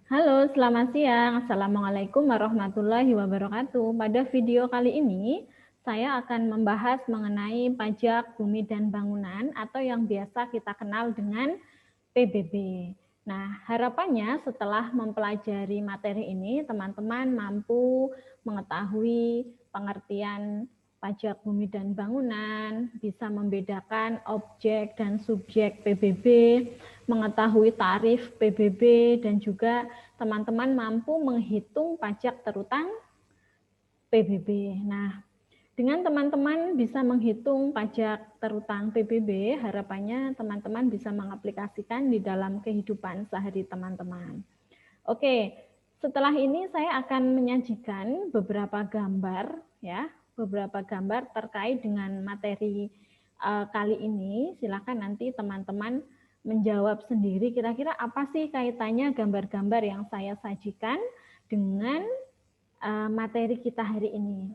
Halo, selamat siang. Assalamualaikum warahmatullahi wabarakatuh. Pada video kali ini, saya akan membahas mengenai pajak bumi dan bangunan atau yang biasa kita kenal dengan PBB. Nah, harapannya setelah mempelajari materi ini, teman-teman mampu mengetahui pengertian pajak bumi dan bangunan, bisa membedakan objek dan subjek PBB, mengetahui tarif PBB, dan juga teman-teman mampu menghitung pajak terutang PBB. Nah, dengan teman-teman bisa menghitung pajak terutang PBB, harapannya teman-teman bisa mengaplikasikan di dalam kehidupan sehari teman-teman. Oke, setelah ini saya akan menyajikan beberapa gambar ya, beberapa gambar terkait dengan materi kali ini. Silakan nanti teman-teman menjawab sendiri kira-kira apa sih kaitannya gambar-gambar yang saya sajikan dengan materi kita hari ini.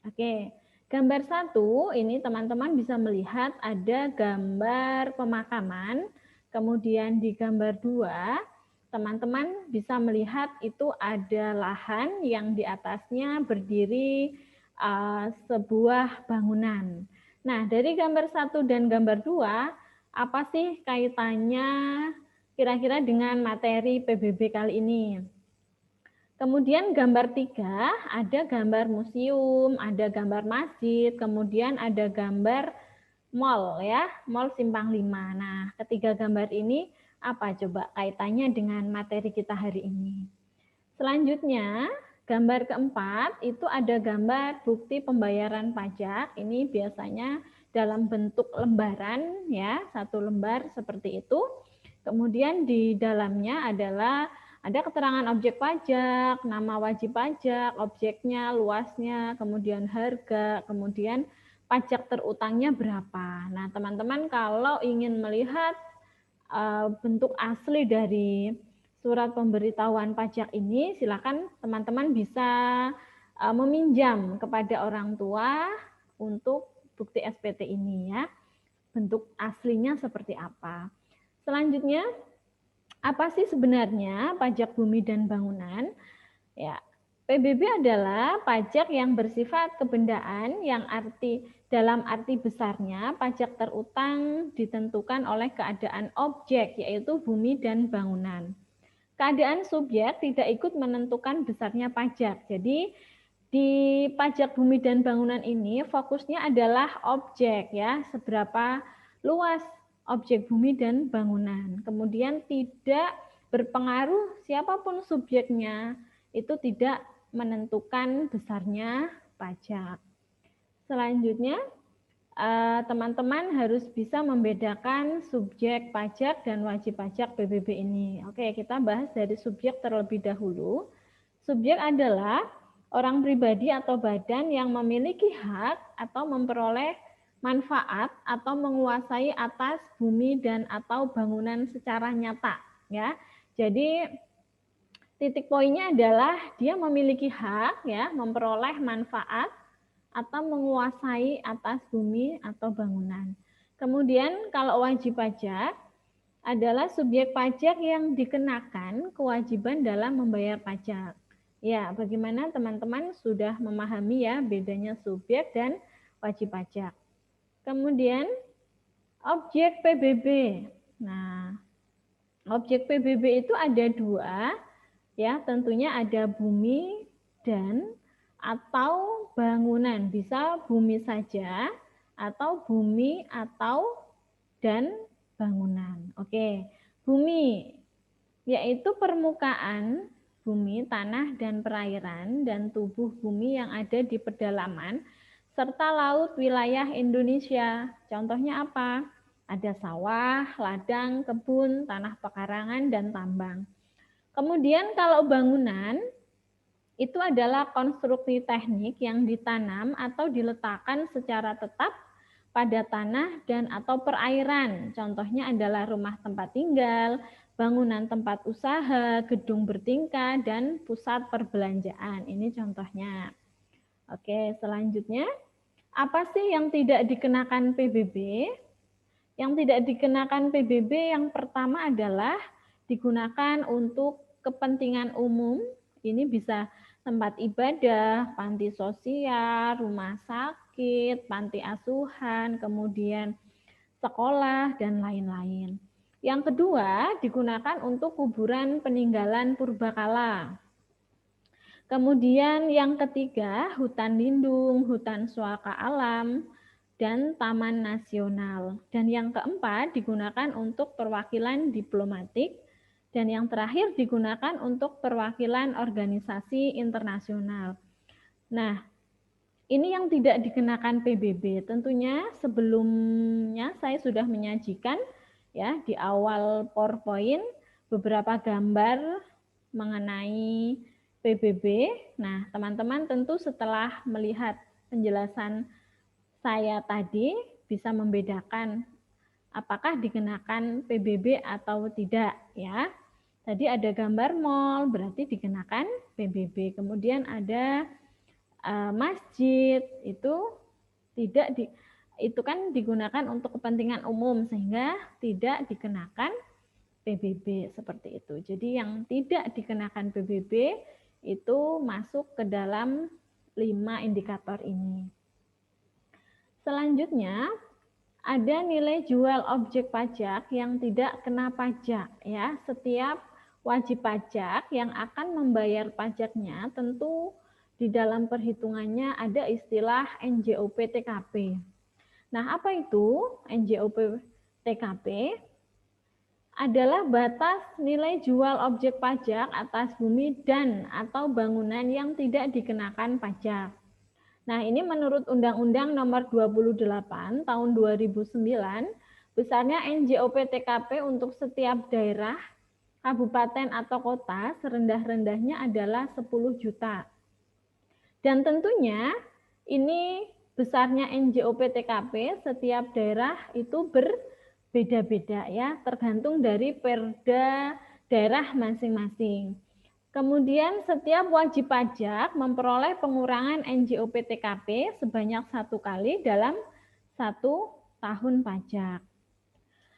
Oke, gambar 1 ini teman-teman bisa melihat ada gambar pemakaman, kemudian di gambar 2 teman-teman bisa melihat itu ada lahan yang di atasnya berdiri sebuah bangunan. Nah, dari gambar 1 dan gambar 2 apa sih kaitannya kira-kira dengan materi PBB kali ini? Kemudian gambar 3 ada gambar museum, ada gambar masjid, kemudian ada gambar mall ya, mall Simpang 5. Nah, ketiga gambar ini apa coba kaitannya dengan materi kita hari ini? Selanjutnya, gambar keempat itu ada gambar bukti pembayaran pajak. Ini biasanya dalam bentuk lembaran ya, satu lembar seperti itu. Kemudian di dalamnya adalah ada keterangan objek pajak, nama wajib pajak, objeknya, luasnya, kemudian harga, kemudian pajak terutangnya berapa. Nah, teman-teman kalau ingin melihat bentuk asli dari surat pemberitahuan pajak ini, silakan teman-teman bisa meminjam kepada orang tua untuk bukti SPT ini ya. Bentuk aslinya seperti apa. Selanjutnya, apa sih sebenarnya pajak bumi dan bangunan? Ya, PBB adalah pajak yang bersifat kebendaan yang dalam arti besarnya pajak terutang ditentukan oleh keadaan objek yaitu bumi dan bangunan. Keadaan subjek tidak ikut menentukan besarnya pajak. Jadi di pajak bumi dan bangunan ini fokusnya adalah objek ya, seberapa luas objek bumi dan bangunan. Kemudian tidak berpengaruh siapapun subjeknya, itu tidak menentukan besarnya pajak. Selanjutnya, teman-teman harus bisa membedakan subjek pajak dan wajib pajak PBB ini. Oke, kita bahas dari subjek terlebih dahulu. Subjek adalah orang pribadi atau badan yang memiliki hak atau memperoleh manfaat atau menguasai atas bumi dan atau bangunan secara nyata, ya. Jadi titik poinnya adalah dia memiliki hak ya, memperoleh manfaat atau menguasai atas bumi atau bangunan. Kemudian kalau wajib pajak adalah subjek pajak yang dikenakan kewajiban dalam membayar pajak. Ya, bagaimana teman-teman sudah memahami ya bedanya subjek dan wajib pajak. Kemudian objek PBB. Nah, objek PBB itu ada dua, ya tentunya ada bumi dan atau bangunan, bisa bumi saja atau bumi atau dan bangunan. Oke, bumi yaitu permukaan bumi, tanah dan perairan dan tubuh bumi yang ada di pedalaman serta laut wilayah Indonesia. Contohnya apa? Ada sawah, ladang, kebun, tanah pekarangan dan tambang. Kemudian kalau bangunan itu adalah konstruksi teknik yang ditanam atau diletakkan secara tetap pada tanah dan atau perairan. Contohnya adalah rumah tempat tinggal, bangunan tempat usaha, gedung bertingkat, dan pusat perbelanjaan. Ini contohnya. Oke, selanjutnya apa sih yang tidak dikenakan PBB? Yang tidak dikenakan PBB yang pertama adalah digunakan untuk kepentingan umum, ini bisa tempat ibadah, panti sosial, rumah sakit, panti asuhan, kemudian sekolah, dan lain-lain. Yang kedua, digunakan untuk kuburan peninggalan purbakala. Kemudian yang ketiga, hutan lindung, hutan suaka alam, dan taman nasional. Dan yang keempat, digunakan untuk perwakilan diplomatik. Dan yang terakhir, digunakan untuk perwakilan organisasi internasional. Nah, ini yang tidak dikenakan PBB. Tentunya sebelumnya saya sudah menyajikan ya di awal PowerPoint beberapa gambar mengenai PBB. Nah, teman-teman tentu setelah melihat penjelasan saya tadi bisa membedakan apakah dikenakan PBB atau tidak ya. Tadi ada gambar mall berarti dikenakan PBB. Kemudian ada masjid itu tidak itu kan digunakan untuk kepentingan umum sehingga tidak dikenakan PBB seperti itu. Jadi yang tidak dikenakan PBB itu masuk ke dalam 5 indikator ini. Selanjutnya ada nilai jual objek pajak yang tidak kena pajak ya. Setiap wajib pajak yang akan membayar pajaknya tentu di dalam perhitungannya ada istilah NJOP TKP. Nah, apa itu NJOP TKP? Adalah batas nilai jual objek pajak atas bumi dan atau bangunan yang tidak dikenakan pajak. Nah, ini menurut Undang-Undang Nomor 28 Tahun 2009, besarnya NJOP TKP untuk setiap daerah, kabupaten atau kota serendah-rendahnya adalah 10 juta. Dan tentunya ini besarnya NJOP TKP setiap daerah itu berbeda-beda ya, tergantung dari perda daerah masing-masing. Kemudian setiap wajib pajak memperoleh pengurangan NJOP TKP sebanyak 1 kali dalam 1 tahun pajak.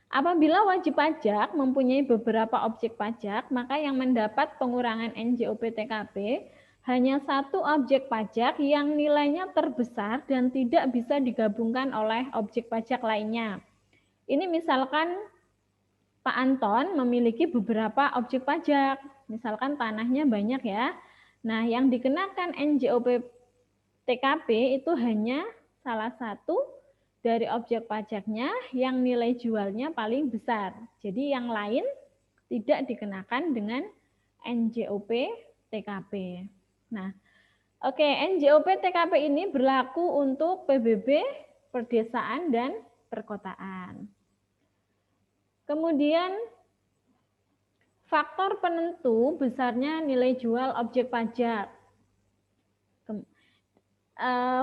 Apabila wajib pajak mempunyai beberapa objek pajak, maka yang mendapat pengurangan NJOP TKP hanya 1 objek pajak yang nilainya terbesar dan tidak bisa digabungkan oleh objek pajak lainnya. Ini misalkan Pak Anton memiliki beberapa objek pajak, misalkan tanahnya banyak ya. Nah, yang dikenakan NJOP TKP itu hanya salah satu dari objek pajaknya yang nilai jualnya paling besar. Jadi yang lain tidak dikenakan dengan NJOP TKP. Nah, oke, NJOP TKP ini berlaku untuk PBB, perdesaan, dan perkotaan. Kemudian faktor penentu besarnya nilai jual objek pajak.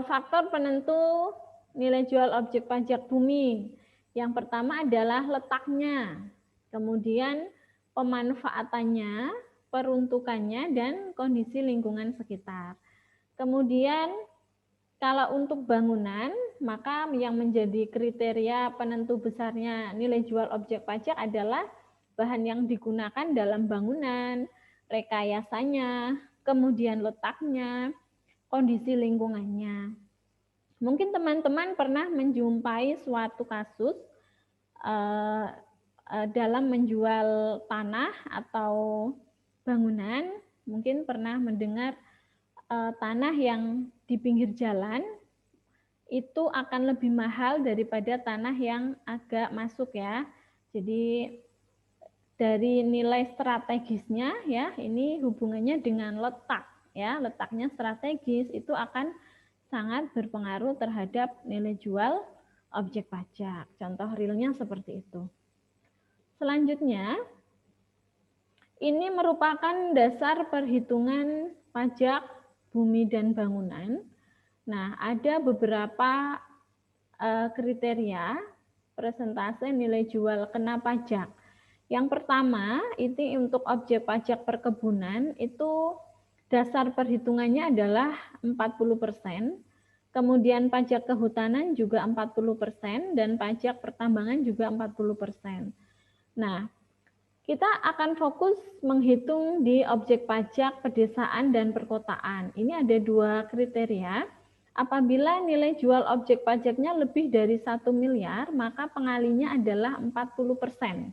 Faktor penentu nilai jual objek pajak bumi. Yang pertama adalah letaknya, kemudian pemanfaatannya, peruntukannya, dan kondisi lingkungan sekitar. Kemudian kalau untuk bangunan, maka yang menjadi kriteria penentu besarnya nilai jual objek pajak adalah bahan yang digunakan dalam bangunan, rekayasanya, kemudian letaknya, kondisi lingkungannya. Mungkin teman-teman pernah menjumpai suatu kasus dalam menjual tanah atau bangunan, mungkin pernah mendengar tanah yang di pinggir jalan itu akan lebih mahal daripada tanah yang agak masuk ya. Jadi dari nilai strategisnya ya, ini hubungannya dengan letak ya, letaknya strategis itu akan sangat berpengaruh terhadap nilai jual objek pajak. Contoh realnya seperti itu. Selanjutnya, ini merupakan dasar perhitungan pajak bumi dan bangunan. Nah, ada beberapa kriteria persentase nilai jual kena pajak. Yang pertama, ini untuk objek pajak perkebunan itu dasar perhitungannya adalah 40%, kemudian pajak kehutanan juga 40%, dan pajak pertambangan juga 40%. Nah, Kita akan fokus menghitung di objek pajak pedesaan dan perkotaan. Ini ada dua kriteria. Apabila nilai jual objek pajaknya lebih dari 1 miliar, maka pengalinya adalah 40%.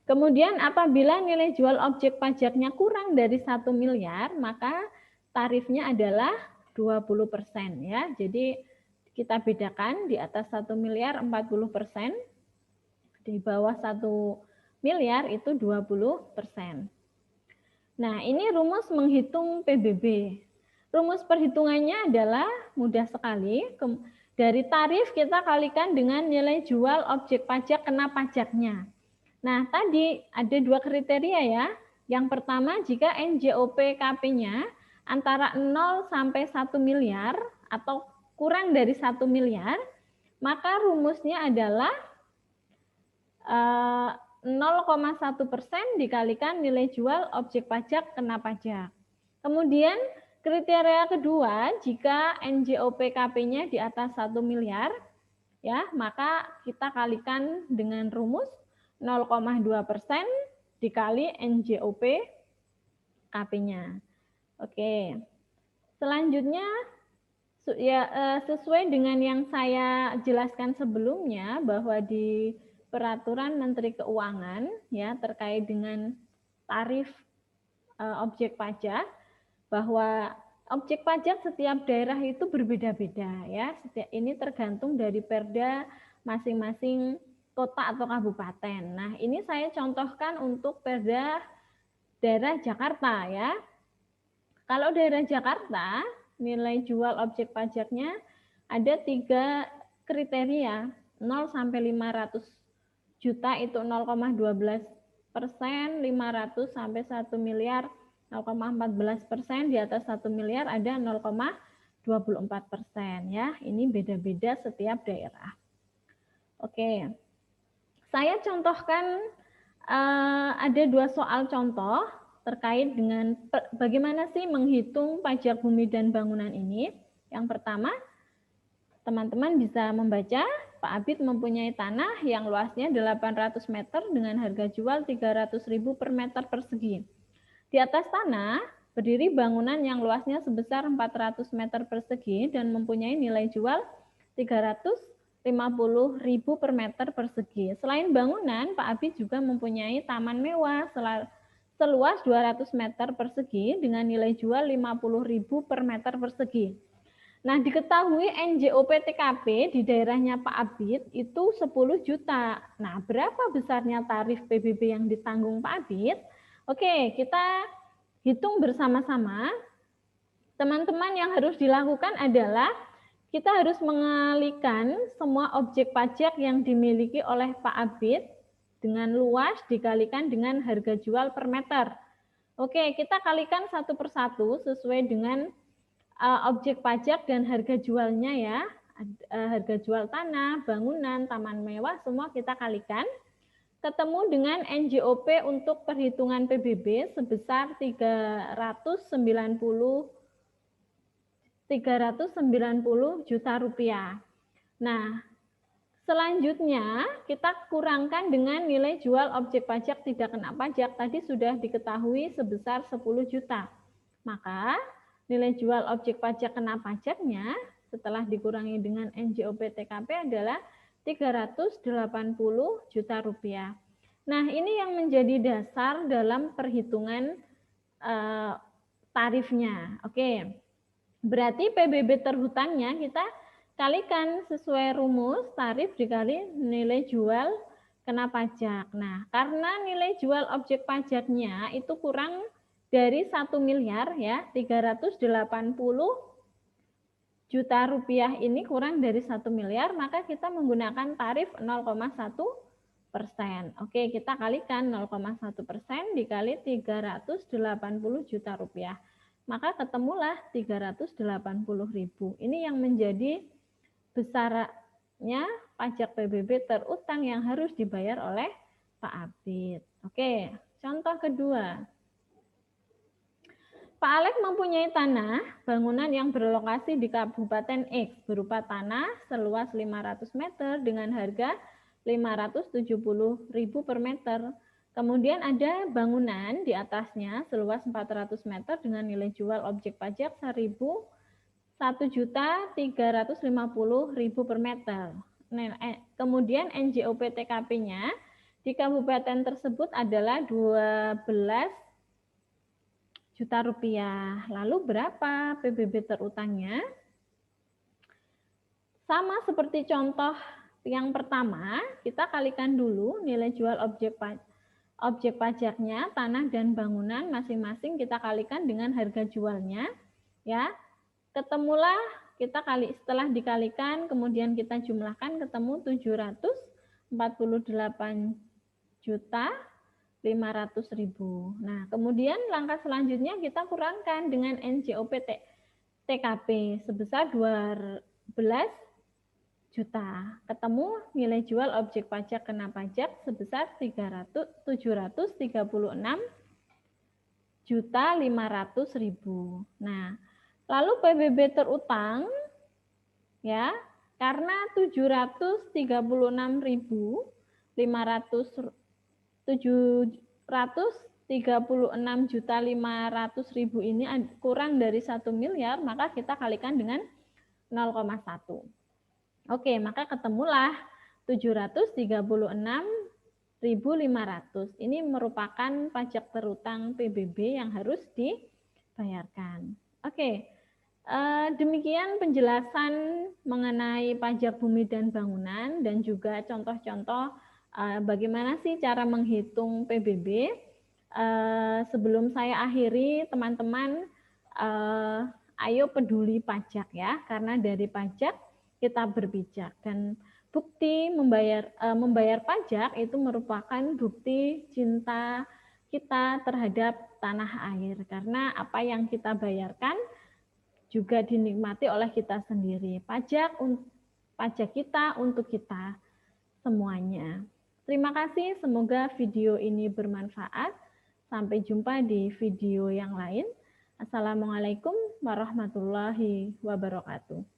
Kemudian apabila nilai jual objek pajaknya kurang dari 1 miliar, maka tarifnya adalah 20% ya. Jadi kita bedakan di atas 1 miliar 40%, di bawah 1 miliar itu 20%. Nah, ini rumus menghitung PBB. Rumus perhitungannya adalah mudah sekali. Dari tarif kita kalikan dengan nilai jual objek pajak kena pajaknya. Nah, tadi ada dua kriteria ya. Yang pertama, jika NJOP KP-nya antara 0 sampai 1 miliar atau kurang dari 1 miliar, maka rumusnya adalah 0,1% dikalikan nilai jual objek pajak kena pajak. Kemudian kriteria kedua, jika NJOP KP-nya di atas 1 miliar, ya, maka kita kalikan dengan rumus 0,2% dikali NJOP KP-nya. Oke. Selanjutnya ya sesuai dengan yang saya jelaskan sebelumnya bahwa di Peraturan Menteri Keuangan ya terkait dengan tarif objek pajak, bahwa objek pajak setiap daerah itu berbeda-beda ya. Ini tergantung dari perda masing-masing kota atau kabupaten. Nah, ini saya contohkan untuk perda daerah Jakarta ya. Kalau daerah Jakarta, nilai jual objek pajaknya ada 3 kriteria, 0 sampai 500 juta itu 0,12%, 500 sampai 1 miliar 0,14%, di atas 1 miliar ada 0,24% ya. Ini beda-beda setiap daerah. Oke. Saya contohkan ada 2 soal contoh terkait dengan bagaimana sih menghitung pajak bumi dan bangunan ini. Yang pertama, teman-teman bisa membaca, Pak Abid mempunyai tanah yang luasnya 800 meter dengan harga jual 300.000 per meter persegi. Di atas tanah berdiri bangunan yang luasnya sebesar 400 meter persegi dan mempunyai nilai jual 350.000 per meter persegi. Selain bangunan, Pak Abid juga mempunyai taman mewah seluas 200 meter persegi dengan nilai jual 50.000 per meter persegi. Nah, diketahui NJOP TKP di daerahnya Pak Abid itu 10 juta. Nah, berapa besarnya tarif PBB yang ditanggung Pak Abid? Oke, kita hitung bersama-sama. Teman-teman, yang harus dilakukan adalah kita harus mengalihkan semua objek pajak yang dimiliki oleh Pak Abid dengan luas dikalikan dengan harga jual per meter. Oke, kita kalikan satu persatu sesuai dengan objek pajak dan harga jualnya ya. Harga jual tanah, bangunan, taman mewah, semua kita kalikan. Ketemu dengan NJOP untuk perhitungan PBB sebesar 390 juta rupiah. Nah, selanjutnya kita kurangkan dengan nilai jual objek pajak tidak kena pajak. Tadi sudah diketahui sebesar 10 juta. Maka nilai jual objek pajak kena pajaknya setelah dikurangi dengan NJOP TKP adalah 380 juta rupiah. Nah, ini yang menjadi dasar dalam perhitungan tarifnya. Oke. Berarti PBB terhutannya kita kalikan sesuai rumus tarif dikali nilai jual kena pajak. Nah, karena nilai jual objek pajaknya itu kurang dari 1 miliar ya, 380 juta rupiah ini kurang dari 1 miliar, maka kita menggunakan tarif 0,1%. Oke, kita kalikan 0,1% dikali 380 juta rupiah. Maka ketemulah 380.000. Ini yang menjadi besarnya pajak PBB terutang yang harus dibayar oleh Pak Abid. Oke, contoh kedua. Pak Alek mempunyai tanah bangunan yang berlokasi di Kabupaten X berupa tanah seluas 500 meter dengan harga 570.000 per meter. Kemudian ada bangunan di atasnya seluas 400 meter dengan nilai jual objek pajak 1.350.000 per meter. Kemudian NJOP TKP-nya di kabupaten tersebut adalah 12 juta rupiah. Lalu berapa PBB terutangnya? Sama seperti contoh yang pertama, kita kalikan dulu nilai jual objek pajaknya, tanah dan bangunan masing-masing kita kalikan dengan harga jualnya, ya. Ketemulah setelah dikalikan kemudian kita jumlahkan ketemu 748.500.000. Nah, kemudian langkah selanjutnya kita kurangkan dengan NJOP TKP sebesar 12 juta. Ketemu nilai jual objek pajak kena pajak sebesar 776.500.000. Nah, lalu PBB terutang ya, karena 736.500.000 ini kurang dari 1 miliar, maka kita kalikan dengan 0,1. Oke, maka ketemulah 736.500. Ini merupakan pajak terutang PBB yang harus dibayarkan. Oke, demikian penjelasan mengenai pajak bumi dan bangunan dan juga contoh-contoh bagaimana sih cara menghitung PBB. Sebelum saya akhiri, teman-teman, ayo peduli pajak ya, karena dari pajak kita berpijak, dan bukti membayar pajak itu merupakan bukti cinta kita terhadap tanah air, karena apa yang kita bayarkan juga dinikmati oleh kita sendiri. Pajak kita untuk kita semuanya. Terima kasih, semoga video ini bermanfaat. Sampai jumpa di video yang lain. Assalamualaikum warahmatullahi wabarakatuh.